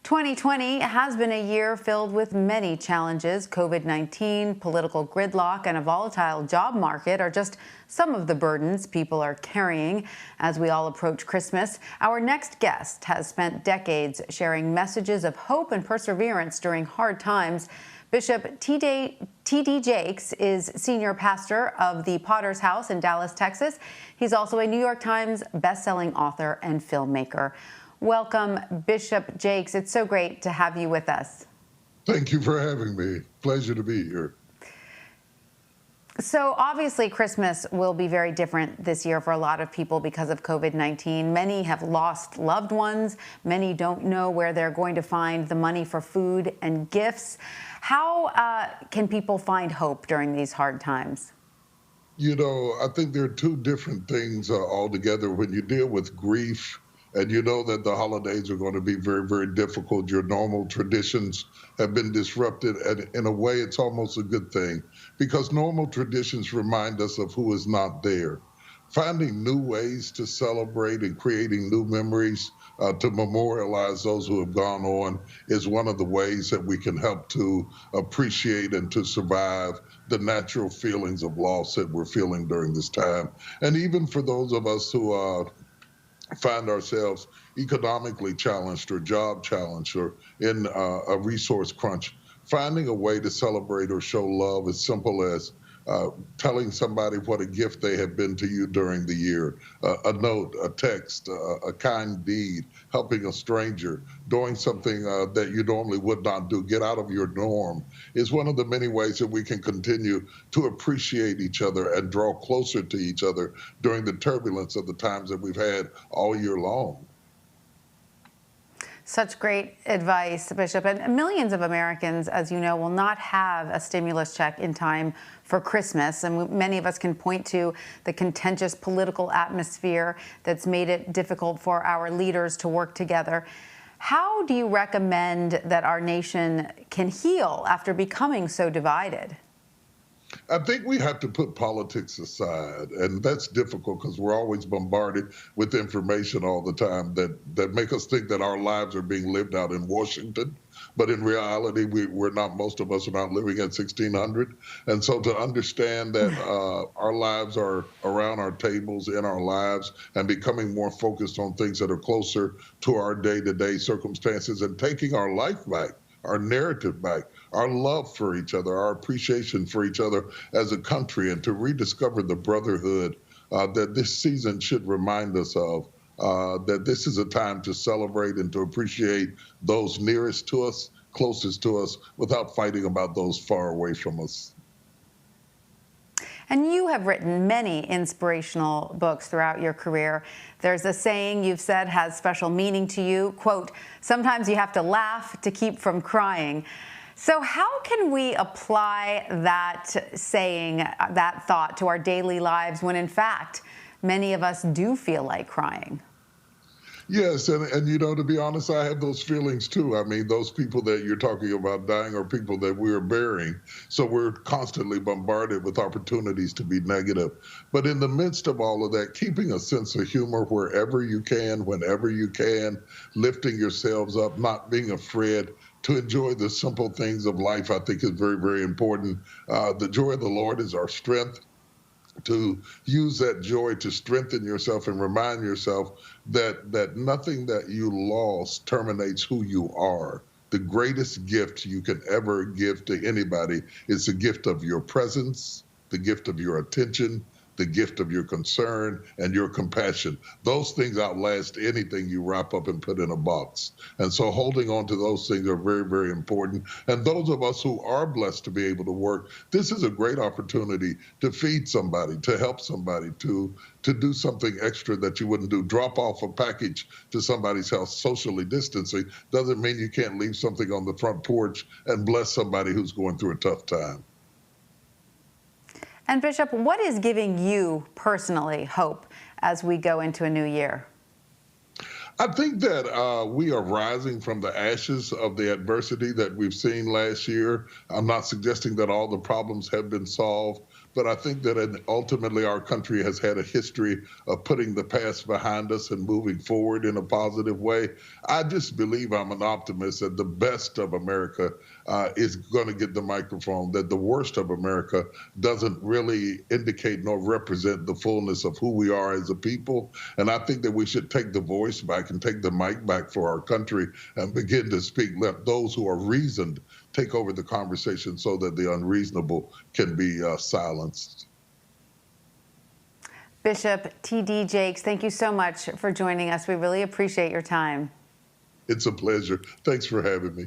2020 has been a year filled with many challenges. COVID-19, political gridlock, and a volatile job market are just some of the burdens people are carrying as we all approach Christmas. Our next guest has spent decades sharing messages of hope and perseverance during hard times. Bishop T.D. Jakes is senior pastor of the Potter's House in Dallas, Texas. He's also a New York Times bestselling author and filmmaker. Welcome, Bishop Jakes. It's so great to have you with us. Thank you for having me. Pleasure to be here. So obviously Christmas will be very different this year for a lot of people because of COVID-19. Many have lost loved ones. Many don't know where they're going to find the money for food and gifts. How can people find hope during these hard times? You know, I think there are two different things altogether. When you deal with grief, and you know that the holidays are going to be very, very difficult. Your normal traditions have been disrupted. And in a way, it's almost a good thing because normal traditions remind us of who is not there. Finding new ways to celebrate and creating new memories to memorialize those who have gone on is one of the ways that we can help to appreciate and to survive the natural feelings of loss that we're feeling during this time. And even for those of us who find ourselves economically challenged or job challenged or in a resource crunch, finding a way to celebrate or show love as simple as telling somebody what a gift they have been to you during the year, a note, a text, a kind deed, helping a stranger, doing something that you normally would not do, get out of your norm, is one of the many ways that we can continue to appreciate each other and draw closer to each other during the turbulence of the times that we've had all year long. Such great advice, Bishop. And millions of Americans, as you know, will not have a stimulus check in time for Christmas. And many of us can point to the contentious political atmosphere that's made it difficult for our leaders to work together. How do you recommend that our nation can heal after becoming so divided? I think we have to put politics aside, and that's difficult because we're always bombarded with information all the time that make us think that our lives are being lived out in Washington. But in reality, we're not, most of us are not living at 1600. And so to understand that our lives are around our tables, in our lives, and becoming more focused on things that are closer to our day-to-day circumstances and taking our life back, our narrative back, our love for each other, our appreciation for each other as a country, and to rediscover the brotherhood that this season should remind us of, that this is a time to celebrate and to appreciate those nearest to us, closest to us, without fighting about those far away from us. And you have written many inspirational books throughout your career. There's a saying you've said has special meaning to you, quote, "Sometimes you have to laugh to keep from crying." So how can we apply that saying, that thought to our daily lives when in fact, many of us do feel like crying? Yes, and you know, to be honest, I have those feelings too. I mean, those people that you're talking about dying are people that we're burying. So we're constantly bombarded with opportunities to be negative. But in the midst of all of that, keeping a sense of humor wherever you can, whenever you can, lifting yourselves up, not being afraid to enjoy the simple things of life, I think is very, very important. The joy of the Lord is our strength. To use that joy to strengthen yourself and remind yourself that nothing that you lost terminates who you are. The greatest gift you can ever give to anybody is the gift of your presence, the gift of your attention, the gift of your concern and your compassion. Those things outlast anything you wrap up and put in a box. And so holding on to those things are very, very important. And those of us who are blessed to be able to work, this is a great opportunity to feed somebody, to help somebody, to do something extra that you wouldn't do. Drop off a package to somebody's house. Socially distancing doesn't mean you can't leave something on the front porch and bless somebody who's going through a tough time. And Bishop, what is giving you personally hope as we go into a new year? I think that we are rising from the ashes of the adversity that we've seen last year. I'm not suggesting that all the problems have been solved, but I think that ultimately our country has had a history of putting the past behind us and moving forward in a positive way. I just believe, I'm an optimist, that the best of America is going to get the microphone, that the worst of America doesn't really indicate nor represent the fullness of who we are as a people. And I think that we should take the voice back and take the mic back for our country and begin to speak. Let those who are reasoned take over the conversation so that the unreasonable can be silenced. Bishop T.D. Jakes, thank you so much for joining us. We really appreciate your time. It's a pleasure. Thanks for having me.